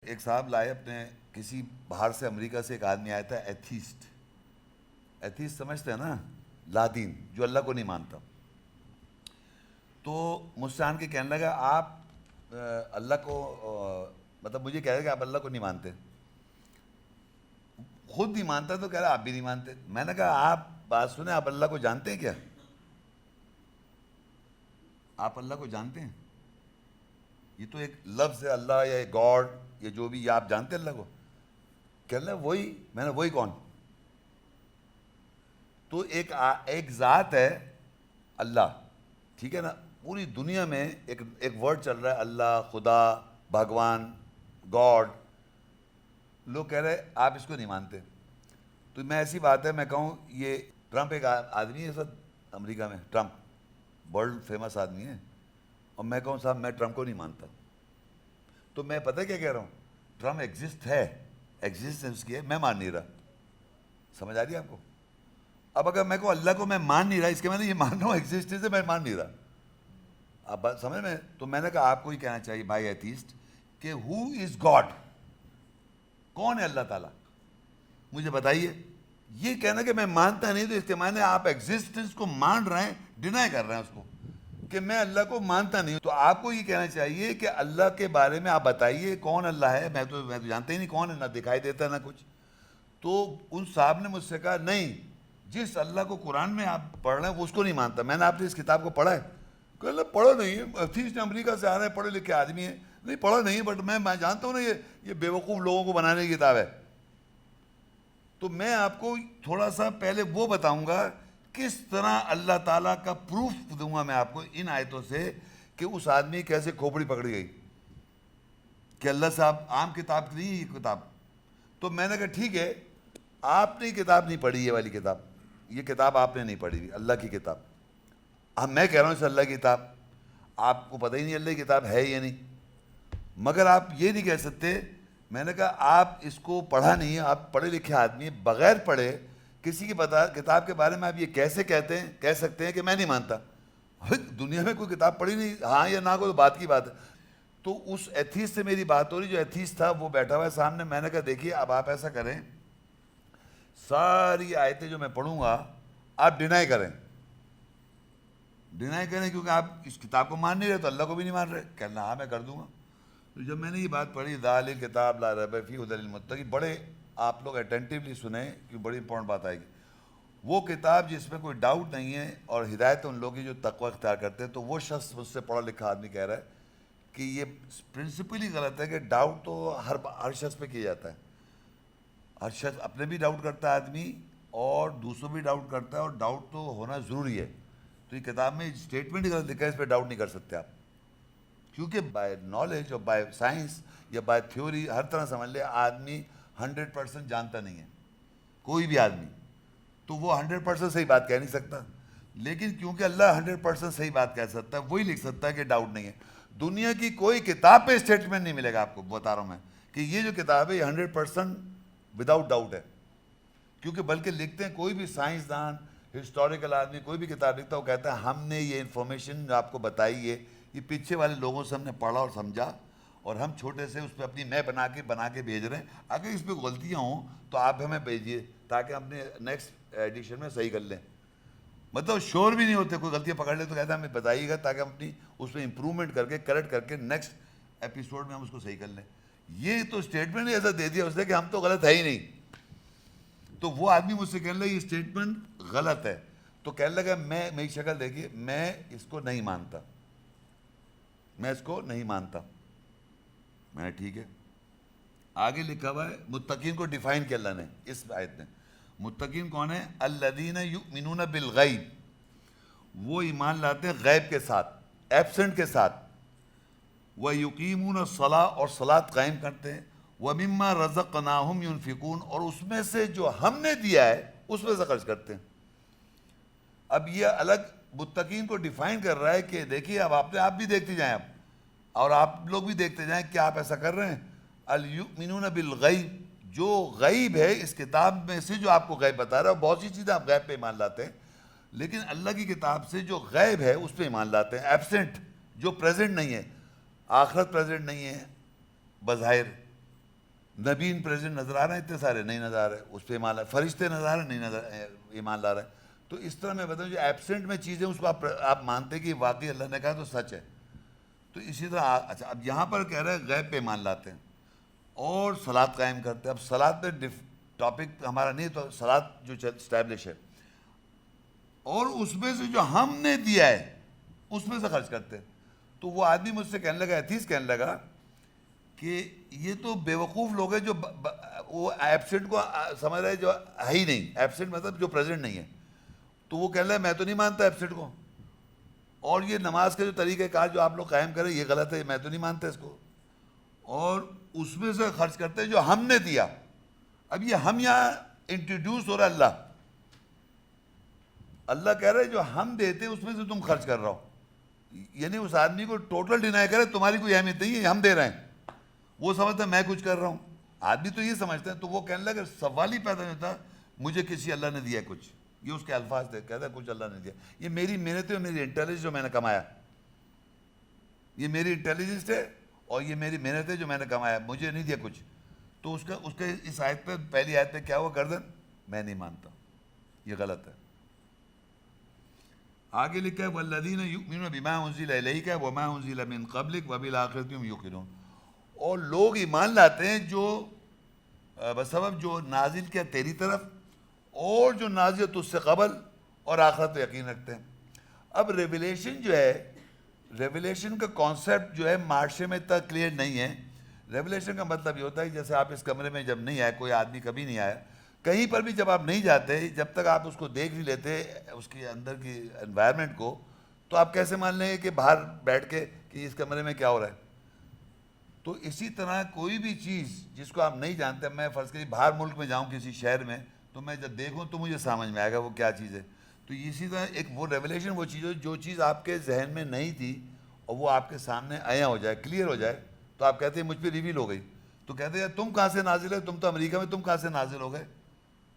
ایک صاحب لائے اپنے کسی باہر سے امریکہ سے ایک آدمی آیا تھا ایتھیسٹ. ایتھیسٹ سمجھتے ہیں نا, لادین, جو اللہ کو نہیں مانتا. تو مجھ سے آن کے کہنے لگا آپ اللہ کو مطلب مجھے کہہ رہے کہ آپ اللہ کو نہیں مانتے, خود نہیں مانتا تو کہہ رہا آپ بھی نہیں مانتے. میں نے کہا آپ بات سنیں, آپ اللہ کو جانتے ہیں کیا؟ آپ اللہ کو جانتے ہیں؟ یہ تو ایک لفظ ہے اللہ یا گاڈ یا جو بھی, یہ آپ جانتے ہیں اللہ کو؟ کہنے لگا وہی. میں نے وہی کون؟ تو ایک ذات ہے اللہ, ٹھیک ہے نا. پوری دنیا میں ایک ورڈ چل رہا ہے اللہ, خدا, بھگوان, گاڈ. لوگ کہہ رہے آپ اس کو نہیں مانتے. تو میں ایسی بات ہے, میں کہوں یہ ٹرمپ ایک آدمی ہے سر امریکہ میں, ٹرمپ ورلڈ فیمس آدمی ہے, اور میں کہوں صاحب میں ٹرمپ کو نہیں مانتا, تو میں پتہ کیا کہہ رہا ہوں, ٹرمپ ایگزسٹ ہے, ایگزسٹنس کی ہے, میں مان نہیں رہا. سمجھ آ رہی ہے آپ کو؟ اب اگر میں کو اللہ کو میں مان نہیں رہا, اس کے میں نے یہ مان رہا ہوں ایگزسٹنس ہے, میں مان نہیں رہا. آپ بات سمجھ میں؟ تو میں نے کہا آپ کو ہی کہنا چاہیے بھائی ایتھیسٹ کہ ہو از گاڈ, کون ہے اللہ تعالیٰ, مجھے بتائیے. یہ کہنا کہ میں مانتا نہیں, تو اس کے معنی آپ ایگزسٹنس کو مان رہے ہیں, ڈینائی کر رہے ہیں اس کو, کہ میں اللہ کو مانتا نہیں. تو آپ کو یہ کہنا چاہیے کہ اللہ کے بارے میں آپ بتائیے کون اللہ ہے. میں تو جانتا ہی نہیں کون ہے, نہ دکھائی دیتا نہ کچھ. تو ان صاحب نے مجھ سے کہا نہیں, جس اللہ کو قرآن میں آپ پڑھ رہے ہیں وہ اس کو نہیں مانتا. میں نے آپ نے اس کتاب کو پڑھا ہے؟ کہ اللہ پڑھا نہیں ہے, ایتھیسٹ امریکہ سے آ رہے ہیں, پڑھے لکھے آدمی ہیں. نہیں پڑھا نہیں, بٹ میں جانتا ہوں نا یہ بیوقوف لوگوں کو بنانے کی کتاب ہے. تو میں آپ کو تھوڑا سا پہلے وہ بتاؤں گا کس طرح اللہ تعالیٰ کا پروف دوں گا میں آپ کو ان آیتوں سے کہ اس آدمی کیسے کھوپڑی پکڑی گئی کہ اللہ صاحب عام کتاب نہیں ہے یہ کتاب. تو میں نے کہا ٹھیک ہے, آپ نے کتاب نہیں پڑھی, یہ والی کتاب, یہ کتاب آپ نے نہیں پڑھی ہوئی, اللہ کی کتاب. اب میں کہہ رہا ہوں اس اللہ کی کتاب, آپ کو پتہ ہی نہیں اللہ کی کتاب ہے یا نہیں. مگر آپ یہ نہیں کہہ سکتے. میں نے کہا آپ اس کو پڑھا نہیں ہے, آپ پڑھے لکھے آدمی, بغیر پڑھے کسی کی کتاب کے بارے میں آپ یہ کیسے کہہ سکتے ہیں کہ میں نہیں مانتا؟ دنیا میں کوئی کتاب پڑھی نہیں, ہاں یا نہ, کوئی بات کی بات ہے. تو اس ایتھیسٹ سے میری بات ہو رہی, جو ایتھیسٹ تھا وہ بیٹھا ہوا ہے سامنے. میں نے کہا دیکھیے اب آپ ایسا کریں, ساری آیتیں جو میں پڑھوں گا آپ ڈینائی کریں, کیونکہ آپ اس کتاب کو مان نہیں رہے تو اللہ کو بھی نہیں مان رہے. کہنا ہاں میں کر دوں گا. تو جب میں نے یہ بات پڑھی, ذالک کتاب لا ریب فیہ ھدی للمتقین, بڑے آپ لوگ اٹینٹیولی سنیں کہ بڑی امپورٹنٹ بات آئے گی. وہ کتاب جس میں کوئی ڈاؤٹ نہیں ہے اور ہدایت ان لوگوں کی جو تقوی اختیار کرتے ہیں. تو وہ شخص مجھ سے پڑھا لکھا آدمی کہہ رہا ہے کہ یہ پرنسپل ہی غلط ہے کہ ڈاؤٹ تو ہر شخص پہ کیا جاتا ہے. ہر شخص اپنے بھی ڈاؤٹ کرتا ہے آدمی, اور دوسروں بھی ڈاؤٹ کرتا ہے, اور ڈاؤٹ تو ہونا ضروری ہے. تو یہ کتاب میں اسٹیٹمنٹ ہی غلط لکھا ہے, اس پہ ڈاؤٹ نہیں کر سکتے آپ, کیونکہ بائی نالج اور بائی سائنس یا بائی تھیوری ہر طرح سمجھ لے آدمی 100% جانتا نہیں ہے, کوئی بھی آدمی. تو وہ 100% صحیح بات کہہ نہیں سکتا, لیکن کیونکہ اللہ 100% صحیح بات کہہ سکتا ہے, وہی لکھ سکتا ہے کہ ڈاؤٹ نہیں ہے. دنیا کی کوئی کتاب پہ اسٹیٹمنٹ نہیں ملے گا آپ کو, بتا رہا ہوں میں, کہ یہ جو کتاب ہے یہ 100% وداؤٹ ڈاؤٹ ہے. کیونکہ بلکہ لکھتے ہیں کوئی بھی سائنسدان, ہسٹوریکل آدمی کوئی بھی کتاب لکھتا ہے, وہ کہتا ہے ہم نے یہ انفارمیشن جو آپ کو بتائی ہے یہ پیچھے والے لوگوں سے ہم نے پڑھا اور سمجھا, اور ہم چھوٹے سے اس پہ اپنی میں بنا کے بھیج رہے ہیں. اگر اس پہ غلطیاں ہوں تو آپ ہمیں بھیجیے تاکہ ہم اپنے نیکسٹ ایڈیشن میں صحیح کر لیں. مطلب شور بھی نہیں ہوتے, کوئی غلطیاں پکڑ لے تو کہتا ہے ہمیں بتائیے گا تاکہ ہم اپنی اس میں امپرومنٹ کر کے کریکٹ کر کے نیکسٹ ایپیسوڈ میں ہم اس کو صحیح کر لیں. یہ تو اسٹیٹمنٹ ہی ایسا دے دیا اس نے کہ ہم تو غلط ہے ہی نہیں. تو وہ آدمی مجھ سے کہنے لگا یہ اسٹیٹمنٹ غلط ہے. تو کہنے لگا میں میری شکل دیکھیے, میں اس کو نہیں مانتا, میں اس کو نہیں مانتا. میں نے ٹھیک ہے. آگے لکھا ہوا ہے متقین کو ڈیفائن کیا اللہ نے اس آیت میں. متقین کون ہیں؟ الذین یؤمنون بالغیب, وہ ایمان لاتے ہیں غیب کے ساتھ, ایبسنٹ کے ساتھ. وَيُقِيمُونَ الصَّلَاةَ, اور صلاۃ قائم کرتے ہیں. وَمِمَّا رَزَقْنَاهُمْ يُنْفِقُونَ, اور اس میں سے جو ہم نے دیا ہے اس میں سے خرچ کرتے ہیں. اب یہ الگ متقین کو ڈیفائن کر رہا ہے کہ دیکھیے اب آپ بھی دیکھتے جائیں اب, اور آپ لوگ بھی دیکھتے جائیں کہ آپ ایسا کر رہے ہیں. الْيُؤْمِنُونَ بِالْغَيْبِ, جو غیب ہے اس کتاب میں سے جو آپ کو غیب بتا رہا ہے, بہت سی چیزیں آپ غیب پہ ایمان لاتے ہیں, لیکن اللہ کی کتاب سے جو غیب ہے اس پہ ایمان لاتے ہیں. ایبسنٹ, جو پریزنٹ نہیں ہے, آخرت پریزنٹ نہیں ہے بظاہر, نبیین پریزنٹ نظر آ رہے ہیں اتنے سارے؟ نہیں نظر آ رہے، اس پہ ایمان لا. فرشتے نظر آ رہے ہیں؟ نہیں نظر ایمان لا رہے. تو اس طرح میں بتاؤں جو ایبسنٹ میں چیزیں اس کو آپ مانتے ہیں کہ واقعی اللہ نے کہا تو سچ ہے. تو اسی طرح اچھا اب یہاں پر کہہ رہے ہیں غیب پہ ایمان لاتے ہیں اور صلاۃ قائم کرتے ہیں. اب صلاۃ پہ ٹاپک ہمارا نہیں، تو صلاۃ جو اسٹیبلش ہے اور اس میں سے جو ہم نے دیا ہے اس میں سے خرچ کرتے ہیں. تو وہ آدمی مجھ سے کہنے لگا، ایتھیس کہنے لگا کہ یہ تو بیوقوف لوگ ہیں جو وہ ایبسنٹ کو سمجھ رہے جو ہے ہی نہیں. ایبسنٹ مطلب جو پریزنٹ نہیں ہے. تو وہ کہنے لگا میں تو نہیں مانتا ایبسنٹ کو، اور یہ نماز کا جو طریقہ کار جو آپ لوگ قائم کریں یہ غلط ہے، میں تو نہیں مانتا اس کو، اور اس میں سے خرچ کرتے ہیں جو ہم نے دیا. اب یہ ہم یہاں انٹروڈیوس ہو رہا ہے اللہ کہہ رہے جو ہم دیتے ہیں اس میں سے تم خرچ کر رہا ہو. یعنی اس آدمی کو ٹوٹل ڈینائی کرے تمہاری کوئی اہمیت نہیں ہے، ہم دے رہے ہیں. وہ سمجھتا ہے میں کچھ کر رہا ہوں. آدمی تو یہ سمجھتا ہے. تو وہ کہنے لگا سوال ہی پیدا نہیں ہوتا مجھے کسی اللہ نے دیا کچھ. یہ اس کے الفاظ تھے، کہتا ہے کچھ اللہ نے دیا، یہ میری محنت ہے اور میری انٹیلیجنس جو میں نے کمایا، یہ میری انٹیلیجنس ہے اور یہ میری محنت ہے جو میں نے کمایا، مجھے نہیں دیا کچھ. تو اس کا اس آیت پہ پہلی آیت پہ کیا ہوا؟ گردن میں نہیں مانتا، یہ غلط ہے. آگے لکھا ہے والذین یؤمنون بما انزل الیک وما انزل من قبلک وبالآخرۃ هم یوقنون. اور لوگ ایمان لاتے ہیں جو بسبب جو نازل کیا تیری طرف اور جو نازل تجھ سے قبل، اور آخرت پہ یقین رکھتے ہیں. اب ریویلیشن جو ہے، ریویلیشن کا کانسیپٹ جو ہے معاشرے میں اتنا کلیئر نہیں ہے. ریویلیشن کا مطلب یہ ہوتا ہے جیسے آپ اس کمرے میں جب نہیں آئے، کوئی آدمی کبھی نہیں آیا، کہیں پر بھی جب آپ نہیں جاتے، جب تک آپ اس کو دیکھ نہیں لیتے اس کے اندر کی انوائرمنٹ کو، تو آپ کیسے مان لیں گے کہ باہر بیٹھ کے کہ اس کمرے میں کیا ہو رہا ہے. تو اسی طرح کوئی بھی چیز جس کو آپ نہیں جانتے، میں فرض کریے باہر ملک میں جاؤں کسی شہر میں، تو میں جب دیکھوں تو مجھے سمجھ میں آئے گا وہ کیا چیز ہے. تو اسی طرح ایک وہ ریویلیشن وہ چیز ہے جو چیز آپ کے ذہن میں نہیں تھی اور وہ آپ کے سامنے عیاں ہو جائے، کلیئر ہو جائے، تو آپ کہتے ہیں مجھ پہ ریویل ہو گئی. تو کہتے ہیں یار تم کہاں سے نازل ہے؟ تم تو امریکہ میں، تم کہاں سے نازل ہو گئے؟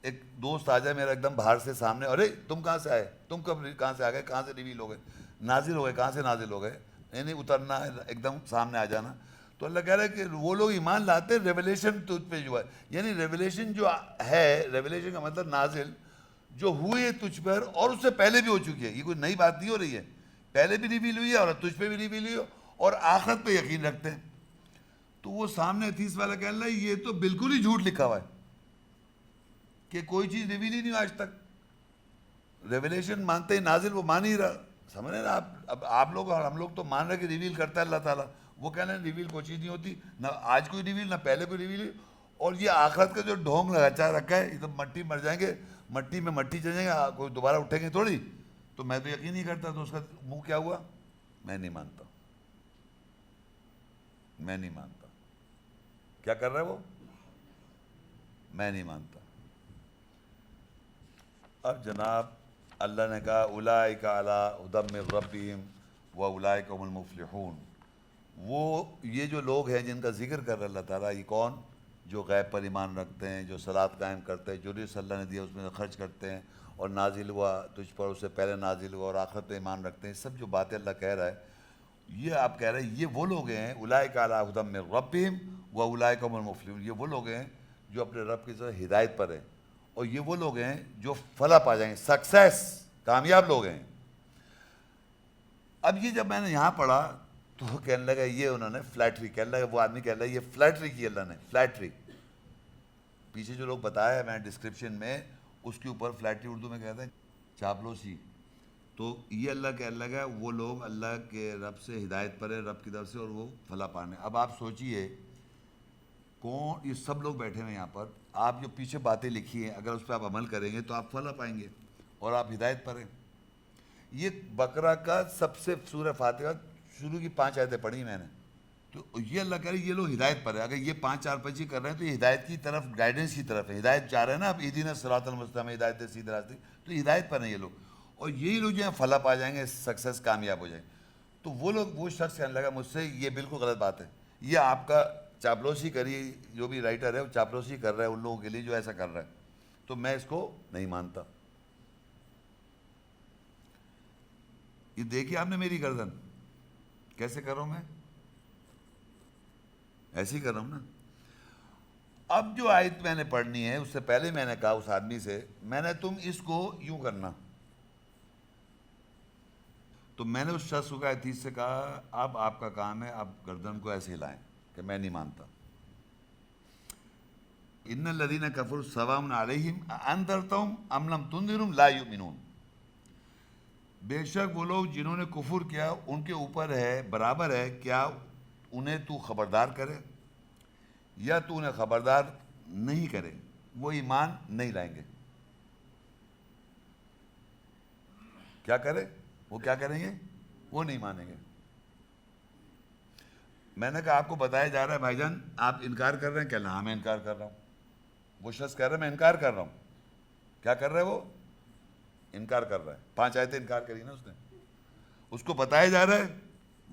ایک دوست آ جائے میرا ایک دم باہر سے سامنے، ارے تم کہاں سے آئے؟ تم کہاں سے آ گئے؟ کہاں سے ریویل ہو گئے؟ نازل ہو گئے؟ کہاں سے نازل ہو گئے؟ نہیں اترنا ایک دم سامنے آ جانا. تو اللہ کہہ رہا ہے کہ وہ لوگ ایمان لاتے ریویلیشن تجھ پہ جو ہے، یعنی ریویلیشن جو ہے، ریویلیشن کا مطلب نازل جو ہوئی ہے تجھ پر اور اس سے پہلے بھی ہو چکی ہے. یہ کوئی نئی بات نہیں ہو رہی ہے، پہلے بھی ریویل ہوئی ہے اور تجھ پہ بھی ریویل ہوئی ہے، اور آخرت پہ یقین رکھتے ہیں. تو وہ سامنے حدیث والا کہہ رہا ہے یہ تو بالکل ہی جھوٹ لکھا ہوا ہے کہ کوئی چیز ریویل ہی نہیں آج تک. ریویلیشن مانتے ہی نازل وہ مان ہی رہا. سمجھ رہے نا آپ؟ اب آپ لوگ اور ہم لوگ تو مان رہے کہ ریویل کرتا ہے اللہ تعالیٰ. وہ کہہ رہے ہیں ریویل کوئی چیز نہیں ہوتی، نہ آج کوئی ریویل نہ پہلے کوئی ریویل. اور یہ آخرت کا جو ڈھونگ لگا رکھا ہے، یہ تو مٹی مر جائیں گے، مٹی میں مٹی چلیں گے، کوئی دوبارہ اٹھیں گے تھوڑی. تو میں تو یقین نہیں کرتا. تو اس کا منہ کیا ہوا؟ میں نہیں مانتا، میں نہیں مانتا. کیا کر رہا ہے وہ؟ میں نہیں مانتا. اب جناب اللہ نے کہا اولئک علی ھدی من ربہم واولئک ھم المفلحون. وہ یہ جو لوگ ہیں جن کا ذکر کر رہا اللہ تعالیٰ، یہ کون؟ جو غیب پر ایمان رکھتے ہیں، جو صلاۃ قائم کرتے ہیں، جو رزق اللہ نے دیا اس میں سے خرچ کرتے ہیں، اور نازل ہوا تجھ پر اس سے پہلے نازل ہوا، اور آخرت پہ ایمان رکھتے ہیں. سب جو باتیں اللہ کہہ رہا ہے، یہ آپ کہہ رہے ہیں یہ وہ لوگ ہیں اولئک علی ھدی من ربہم واولئک ھم المفلحون. یہ وہ لوگ ہیں جو اپنے رب کی طرف ہدایت پر ہیں، اور یہ وہ لوگ ہیں جو فلاح پا جائیں گے، سکسیس، کامیاب لوگ ہیں. اب یہ جب میں نے یہاں پڑھا تو وہ کہنے لگا یہ انہوں نے فلیٹری، کہنے لگا وہ آدمی کہنے لگا یہ فلیٹری کی اللہ نے، فلیٹری. پیچھے جو لوگ بتایا میں ڈسکرپشن میں اس کے اوپر فلیٹری اردو میں کہتے ہیں چاپلوسی. تو یہ اللہ کہنے لگا وہ لوگ اللہ کے رب سے ہدایت پر ہے، رب کی طرف سے، اور وہ فلاح پانے. اب آپ سوچئے کون یہ سب لوگ بیٹھے ہوئے یہاں پر، آپ جو پیچھے باتیں لکھی ہیں اگر اس پہ آپ عمل کریں گے تو آپ فلاح پائیں گے اور آپ ہدایت پر ہیں. یہ بقرہ کا سب سے سورہ فاتحہ شروع کی 5 آیتیں پڑھی میں نے. تو یہ اللہ کہہ رہے ہیں یہ لوگ ہدایت پر ہے. اگر یہ 5 4 5 کر رہے ہیں تو یہ ہدایت کی طرف، گائیڈنس کی طرف ہے. ہدایت چاہ رہے ہیں نا آپ، اہدنا الصراط المستقیم، ہدایت سیدھے راستے، تو ہدایت پر ہیں یہ لوگ. اور یہی لوگ جو ہیں فلاح پا جائیں گے، سکسیس، کامیاب ہو جائیں. تو وہ لوگ، وہ شخص کہنے لگا مجھ سے یہ بالکل غلط بات ہے، یہ آپ کا چاپلوسی کری، جو بھی رائٹر ہے وہ چاپلوسی کر رہا ہے ان لوگوں کے لیے جو ایسا کر رہا ہے، تو میں اس کو نہیں مانتا. یہ دیکھیے آپ نے میری گردن کیسے کر رہا ہوں میں، ایسے ہی کر رہا ہوں نا. اب جو آیت میں نے پڑھنی ہے، اس سے پہلے میں نے کہا اس آدمی سے، میں نے تم اس کو یوں کرنا، تو میں نے اس شخص کو کہا، حدیث سے کہا اب آپ کا کام ہے آپ گردن کو ایسے ہلائیں کہ میں نہیں مانتا. ان الذین کفروا سواء علیہم اانذرتہم ام لم تنذرہم لا یؤمنون. بے شک وہ لوگ جنہوں نے کفر کیا ان کے اوپر ہے، برابر ہے، کیا انہیں تو خبردار کرے یا تو انہیں خبردار نہیں کرے، وہ ایمان نہیں لائیں گے. کیا کرے؟ وہ کیا کریں گے؟ وہ نہیں مانیں گے. میں نے کہا آپ کو بتایا جا رہا ہے بھائی جان آپ انکار کر رہے ہیں؟ کہنا ہاں میں انکار کر رہا ہوں. وہ شخص کہہ رہا ہے میں انکار کر رہا ہوں. کیا کر رہا ہے وہ؟ انکار کر رہا ہے. 5 آیتیں انکار کری نا اس نے. اس کو بتایا جا رہا ہے،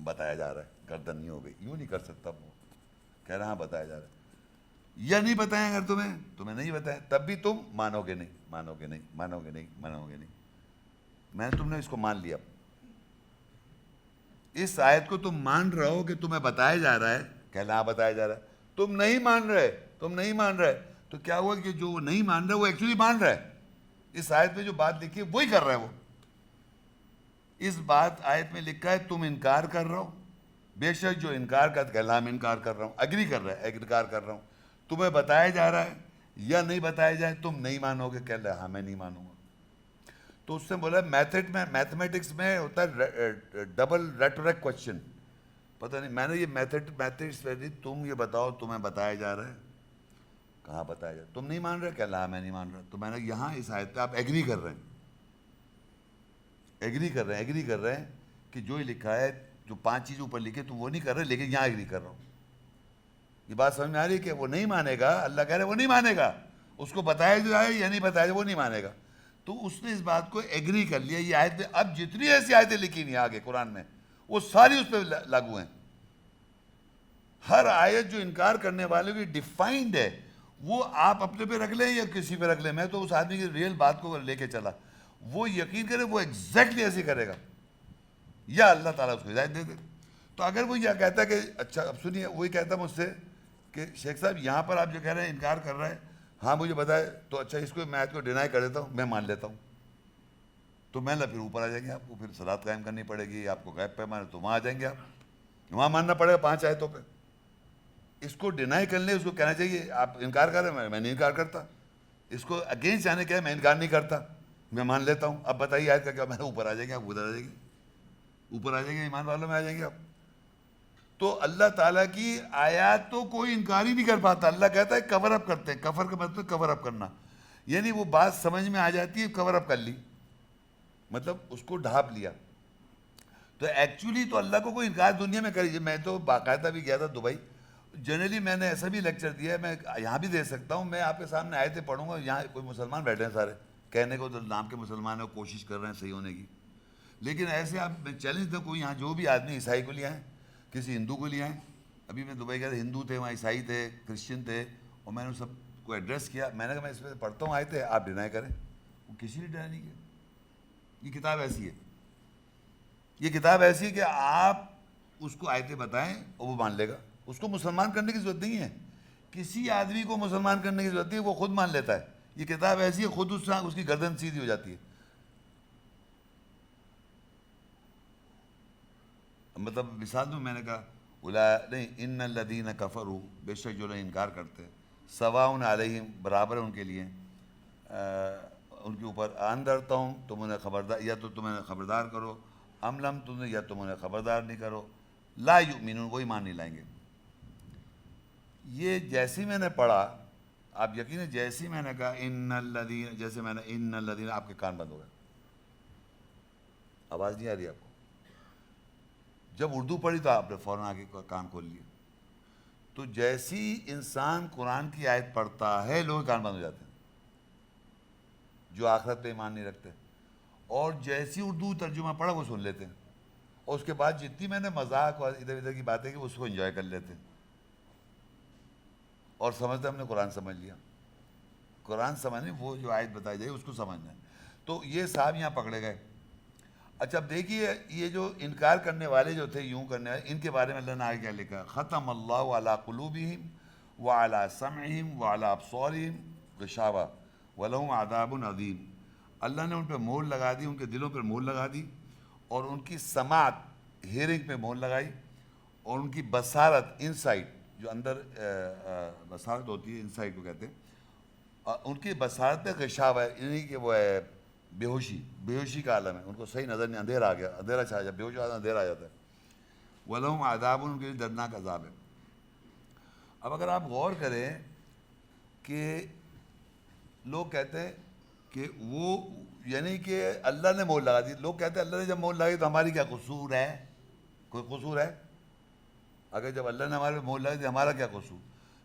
بتایا جا رہا ہے، گردن نہیں ہو گئی، یوں نہیں کر سکتا. وہ کہہ رہا ہاں بتایا جا رہا ہے. یا نہیں بتائیں، اگر تمہیں نہیں بتائیں تب بھی تم مانو گے نہیں، مانو گے نہیں، مانو گے نہیں، مانو گے نہیں. میں نے تم نے اس کو مان لیا. اس آیت کو تم مان رہے ہو کہ تمہیں بتایا جا رہا ہے، کہنا ہاں بتایا جا رہا ہے. تم نہیں مان رہے، تم نہیں مان رہے. تو کیا ہوا کہ جو وہ نہیں مان رہا وہ ایکچولی مان رہا ہے. اس آیت میں جو بات لکھی ہے وہی کر رہا ہے. وہ اس بات آیت میں لکھا ہے تم انکار کر رہا ہو، بے شک جو انکار کرتا کہنا ہاں میں انکار کر رہا ہوں، اگری کر رہا ہے، انکار کر رہا ہوں. تمہیں بتایا جا رہا ہے یا نہیں بتایا جائے تم نہیں مانو گے، کہہ رہا ہے ہاں میں نہیں مانوں گا. تو اس نے بولا میتھمیٹکس میں ہوتا ہے ڈبل ریٹورک کوشچن. پتہ نہیں میں نے یہ میتھمیٹکس پہ دی، تم یہ بتاؤ تمہیں بتایا جا رہا ہے، کہاں بتایا جا رہا ہے، تم نہیں مان رہے، کہہ رہا میں نہیں مان رہا. تو میں نے یہاں اس آیت پہ آپ ایگری کر رہے ہیں، ایگری کر رہے ہیں کہ جو یہ لکھا ہے، جو 5 چیزیں اوپر لکھے تم وہ نہیں کر رہے، لیکن یہاں ایگری کر رہا ہوں. یہ بات سمجھ میں آ رہی ہے کہ وہ نہیں مانے گا. اللہ کہہ رہے وہ نہیں مانے گا، اس کو بتایا جائے یا نہیں بتایا جائے وہ نہیں مانے گا. تو اس نے اس بات کو ایگری کر لیا. یہ آیت اب جتنی ایسی آیتیں لکھی ہوئی ہیں آگے قرآن میں وہ ساری اس پہ لاگو ہیں. ہر آیت جو انکار کرنے والوں کی ڈیفائنڈ ہے، وہ آپ اپنے پہ رکھ لیں یا کسی پہ رکھ لیں. میں تو اس آدمی کی ریئل بات کو لے کے چلا، وہ یقین کرے وہ ایگزیکٹلی ایسے کرے گا یا اللہ تعالیٰ اس کو ہدایت دے دے. تو اگر وہ یہ کہتا ہے کہ اچھا اب سنیے، وہی کہتا مجھ سے کہ شیخ صاحب یہاں پر آپ جو کہہ رہے ہیں انکار کر رہے ہیں، ہاں مجھے بتائے تو اچھا اس کو میں آیت کو ڈینائی کر دیتا ہوں، میں مان لیتا ہوں. تو میں پھر اوپر آ جائیں گے، آپ کو پھر صلاۃ قائم کرنی پڑے گی، آپ کو غیب پہ مانے تو وہاں آ جائیں گے، آپ وہاں ماننا پڑے گا 5 آیتوں پہ. اس کو ڈینائی کر لیں، اس کو کہنا چاہیے آپ انکار کر رہے ہیں، میں نہیں انکار کرتا. اس کو اگینسٹ جانے کیا ہے، میں انکار نہیں کرتا، میں مان لیتا ہوں. اب بتائیے آیت کا کیا؟ میں اوپر آ جائیں گے، آپ ادھر آ جائیں گے، اوپر آ جائیں گے، ایمان والوں میں آ جائیں گے آپ. تو اللہ تعالیٰ کی آیات تو کوئی انکار ہی نہیں کر پاتا. اللہ کہتا ہے کور اپ کرتے ہیں. کفر کا مطلب کور اپ کرنا، یعنی وہ بات سمجھ میں آ جاتی ہے، کور اپ کر لی، مطلب اس کو ڈھانپ لیا. تو ایکچولی تو اللہ کو کوئی انکار دنیا میں کریے. میں تو باقاعدہ بھی گیا تھا دبئی. جنرلی میں نے ایسا بھی لیکچر دیا ہے، میں یہاں بھی دے سکتا ہوں. میں آپ کے سامنے آیتیں پڑھوں گا، یہاں کوئی مسلمان بیٹھے ہیں سارے، کہنے کو تو نام کے مسلمان ہیں، کوشش کر رہے ہیں صحیح ہونے کی. لیکن ایسے آپ میں چیلنج دوں، کوئی یہاں جو بھی آدمی عیسائی کو لے آئیں، کسی ہندو کو لے آئیں. ابھی میں دبئی گیا تھا، ہندو تھے وہاں، عیسائی تھے، کرسچن تھے، اور میں نے سب کو ایڈریس کیا. میں نے کہا میں اس پہ پڑھتا ہوں آیتیں، آپ ڈینائی کریں. وہ کسی نے ڈینائی نہیں کیا. یہ کتاب ایسی ہے، یہ کتاب ایسی ہے کہ آپ اس کو آیتیں بتائیں اور وہ مان لے گا. اس کو مسلمان کرنے کی ضرورت نہیں ہے، کسی آدمی کو مسلمان کرنے کی ضرورت نہیں ہے، وہ خود مان لیتا ہے. یہ کتاب ایسی ہے خود اس کی گردن سیدھی ہو جاتی ہے. مطلب مثال دوں، میں نے کہا نہیں ان الذین کفروا، بے شک جو لوگ انکار کرتے ہیں، سواء علیہم برابر ہے ان کے لیے، ان کے اوپر انذرتہم تم انہیں خبردار، یا تو تم انہیں خبردار کرو، ام لم تم یا تم انہیں خبردار نہیں کرو، لا یؤمنون وہ ایمان نہیں لائیں گے. یہ جیسی میں نے پڑھا، آپ یقین ہے جیسی میں نے کہا ان الذین، جیسے میں نے ان الذین، آپ کے کان بند ہو گئے. آواز نہیں آ رہی آپ کو؟ جب اردو پڑھی تو آپ نے فوراً آگے کان کھول لیا. تو جیسی انسان قرآن کی آیت پڑھتا ہے لوگ کان بند ہو جاتے ہیں جو آخرت پہ ایمان نہیں رکھتے، اور جیسی اردو ترجمہ پڑھا وہ سن لیتے ہیں، اور اس کے بعد جتنی میں نے مذاق اور ادھر ادھر کی باتیں کی اس کو انجوائے کر لیتے ہیں اور سمجھتے ہم نے قرآن سمجھ لیا. قرآن سمجھنے، وہ جو آیت بتائی جائے اس کو سمجھنا ہے. تو یہ صاحب یہاں پکڑے گئے. اچھا اب دیکھیے یہ جو انکار کرنے والے جو تھے، یوں کرنے والے، ان کے بارے میں اللہ نے آگے کیا لکھا؟ ختم اللہ علی قلوبہم وعلی سمعہم وعلی ابصارہم غشاوہ ولہم عذاب عظیم. اللہ نے ان پہ مہر لگا دی, ان کے دلوں پر مہر لگا دی, اور ان کی سماعت ہیئرنگ پہ مہر لگائی, اور ان کی بصارت انسائٹ, جو اندر بصارت ہوتی ہے انسائٹ کو کہتے ہیں, ان کی بصارت پہ غشاوہ ہے, یعنی کہ وہ ہے بے ہوشی کا عالم ہے, ان کو صحیح نظر نہیں, اندھیرا آ گیا, اندھیرا چھا جاتا, بے ہوش آدمی اندھیرا آ جاتا ہے. وَلَهُمْ عَذَابٌ, ان کے لیے دردناک عذاب ہے. اب اگر آپ غور کریں کہ لوگ کہتے ہیں کہ وہ یعنی کہ اللہ نے مہر لگا دی, لوگ کہتے ہیں اللہ نے جب مہر لگائی تو ہماری کیا قصور ہے, کوئی قصور ہے؟ اگر جب اللہ نے ہمارے پہ مہر لگائی تو ہمارا کیا قصور؟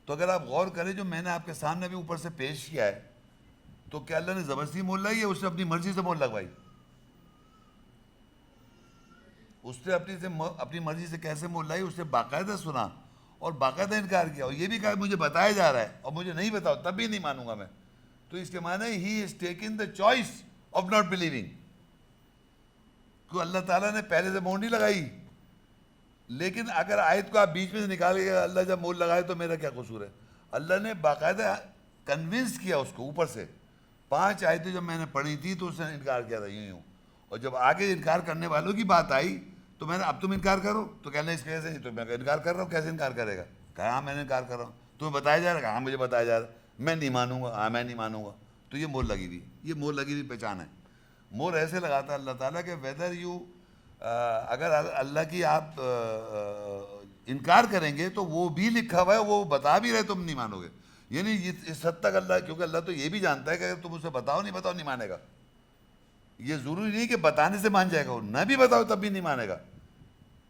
تو اگر آپ غور کریں جو میں نے آپ کے سامنے بھی اوپر سے پیش کیا ہے, تو کیا اللہ نے زبردستی مہر لگائی ہے, اس نے اپنی مرضی سے مہر لگوائی؟ اس نے اپنی مرضی سے کیسے مہر لگائی؟ اس نے باقاعدہ سنا اور باقاعدہ انکار کیا, اور یہ بھی کہا مجھے بتایا جا رہا ہے اور مجھے نہیں بتاؤ تب بھی نہیں مانوں گا میں. تو اس کے معنی he is taken the choice of not believing. کیوں اللہ تعالیٰ نے پہلے سے مہر نہیں لگائی, لیکن اگر آیت کو آپ بیچ میں سے نکال کے اللہ جب مہر لگائے تو میرا کیا قصور ہے؟ اللہ نے باقاعدہ کنونس کیا اس کو اوپر سے. 5 آیتیں جب میں نے پڑھی تھی تو اس نے انکار کیا تھا یوں, اور جب آگے انکار کرنے والوں کی بات آئی تو میں نے اب تم انکار کرو, تو کہنا اس کیسے نہیں, تو میں انکار کر رہا ہوں, کیسے انکار کرے گا؟ کہا ہاں میں نے انکار کر رہا ہوں. تمہیں بتایا جا رہا ہے؟ ہاں مجھے بتایا جا رہا ہے. میں نہیں مانوں گا, ہاں میں نہیں مانوں گا. تو یہ مہر لگی ہوئی, یہ مہر لگی ہوئی پہچان ہے. مہر ایسے لگاتا ہے اللہ تعالیٰ کہ ویدر یو اگر اللہ کی آپ انکار کریں گے تو وہ بھی لکھا ہوا ہے, وہ بتا بھی رہے تم نہیں مانو گے. یعنی اس حد تک اللہ, کیونکہ اللہ تو یہ بھی جانتا ہے کہ اگر تم اسے بتاؤ نہیں مانے گا. یہ ضروری نہیں کہ بتانے سے مان جائے گا, وہ نہ بھی بتاؤ تب بھی نہیں مانے گا.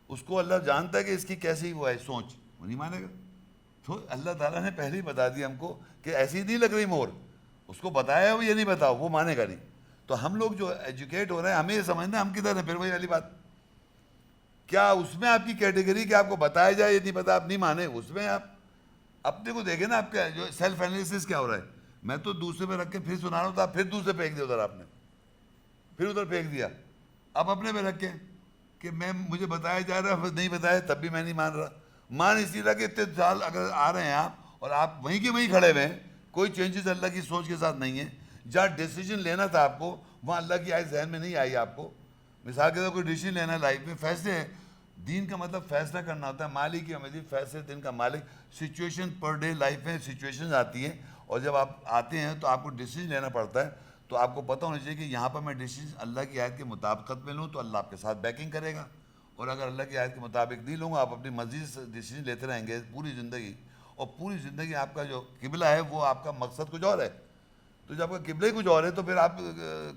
اس کو اللہ جانتا ہے کہ اس کی کیسی وہ ہے سوچ, وہ نہیں مانے گا. تو اللہ تعالیٰ نے پہلے ہی بتا دیا ہم کو کہ ایسی نہیں لگ رہی مہر, اس کو بتایا وہ یہ نہیں بتاؤ, وہ مانے گا نہیں. تو ہم لوگ جو ایجوکیٹ ہو رہے ہیں ہمیں یہ سمجھنا ہم کدھر ہیں. پھر وہی والی بات, کیا اس میں آپ کی کیٹیگری کہ آپ کو بتایا جائے یہ نہیں پتا آپ نہیں مانے, اس میں آپ اپنے کو دیکھیں نا, آپ کا جو سیلف انالیسس کیا ہو رہا ہے. میں تو دوسرے پہ رکھ کے پھر سنا رہا ہوں, تو آپ پھر دوسرے پھینک دیا ادھر, آپ نے پھر ادھر پھینک دیا. اب اپنے پہ رکھیں کہ مجھے بتایا جا رہا ہے, نہیں بتایا تب بھی میں نہیں مان رہا. مان اسی طرح کہ اتنے سال اگر آ رہے ہیں آپ اور آپ وہیں کے وہیں کھڑے ہوئے ہیں, کوئی چینجز اللہ کی سوچ کے ساتھ نہیں ہے. جہاں ڈیسیجن لینا تھا آپ کو وہاں اللہ کی آیت ذہن میں نہیں آئی آپ کو. مثال کے طور کوئی ڈیسیجن لینا ہے لائف میں, فیصلے ہیں, دین کا مطلب فیصلہ کرنا ہوتا ہے. مالک کی مزید فیصلے دن کا مالک. سچویشن پر ڈے لائف میں سچویشنز آتی ہیں, اور جب آپ آتے ہیں تو آپ کو ڈیسیجن لینا پڑتا ہے. تو آپ کو پتہ ہونا چاہیے کہ یہاں پر میں ڈیسیجن اللہ کی آیت کے مطابقت میں لوں تو اللہ آپ کے ساتھ بیکنگ کرے گا, اور اگر اللہ کی آیت کے مطابق نہیں لوں گا آپ اپنی مرضی سے ڈیسیجن لیتے رہیں گے پوری زندگی, اور پوری زندگی آپ کا جو قبلہ ہے وہ آپ کا مقصد کچھ اور ہے. تو جب آپ کا قبلہ ہی کچھ اور ہے تو پھر آپ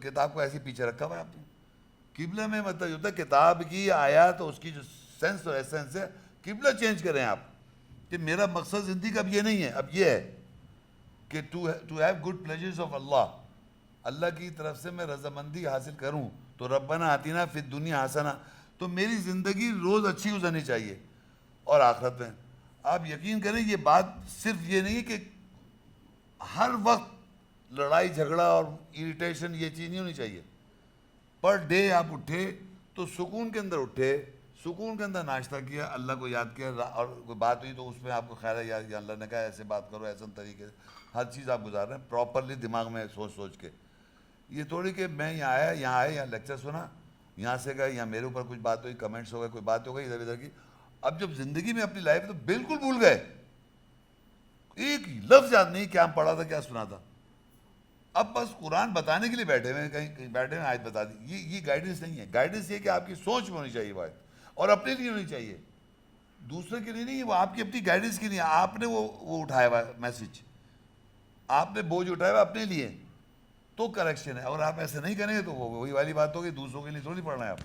کتاب کو ایسے پیچھے رکھا ہوا ہے آپ نے. قبلہ میں مطلب ہوتا ہے کتاب کی آیات اور اس کی جو سینس اور ایسنس ہے, قبلہ چینج کریں آپ کہ میرا مقصد زندگی کا اب یہ نہیں ہے, اب یہ ہے کہ to have good pleasures of اللہ, اللہ کی طرف سے میں رضامندی حاصل کروں. تو ربنا آتینا فی الدنیا حسنہ, تو میری زندگی روز اچھی گزرنی چاہیے اور آخرت میں. آپ یقین کریں یہ بات صرف یہ نہیں کہ ہر وقت لڑائی جھگڑا اور اریٹیشن یہ چیز نہیں ہونی چاہیے. پر ڈے آپ اٹھے تو سکون کے اندر اٹھے, سکون کے اندر ناشتہ کیا, اللہ کو یاد کیا, اور کوئی بات ہوئی تو اس میں آپ کو خیال ہے یا اللہ نے کہا ایسے بات کرو, ایسا طریقے سے ہر چیز آپ گزار رہے ہیں پراپرلی دماغ میں سوچ کے. یہ تھوڑی کہ میں یہاں آیا یہاں لیکچر سنا, یہاں سے گئے, یہاں میرے اوپر کچھ بات ہوئی, کمنٹس ہو گئے, کوئی بات ہو گئی ادھر ادھر کی. اب جب زندگی میں اپنی لائف تو بالکل بھول گئے, ایک لفظ یاد نہیں کیا پڑھا تھا کیا سنا تھا. اب بس قرآن بتانے کے لیے بیٹھے ہوئے, کہیں بیٹھے ہوئے آیت بتا دی. یہ گائیڈنس نہیں ہے. گائیڈنس یہ کہ آپ کی سوچ میں ہونی چاہیے وہ آیت, اور اپنے لیے ہونی چاہیے, دوسرے کے لیے نہیں. وہ آپ کی اپنی گائیڈنس کی نہیں, آپ نے وہ اٹھایا ہوا میسج, آپ نے بوجھ اٹھایا ہوا اپنے لیے, تو کریکشن ہے. اور آپ ایسے نہیں کریں گے تو وہی والی بات ہوگی, دوسروں کے لیے تھوڑی پڑھنا ہے آپ.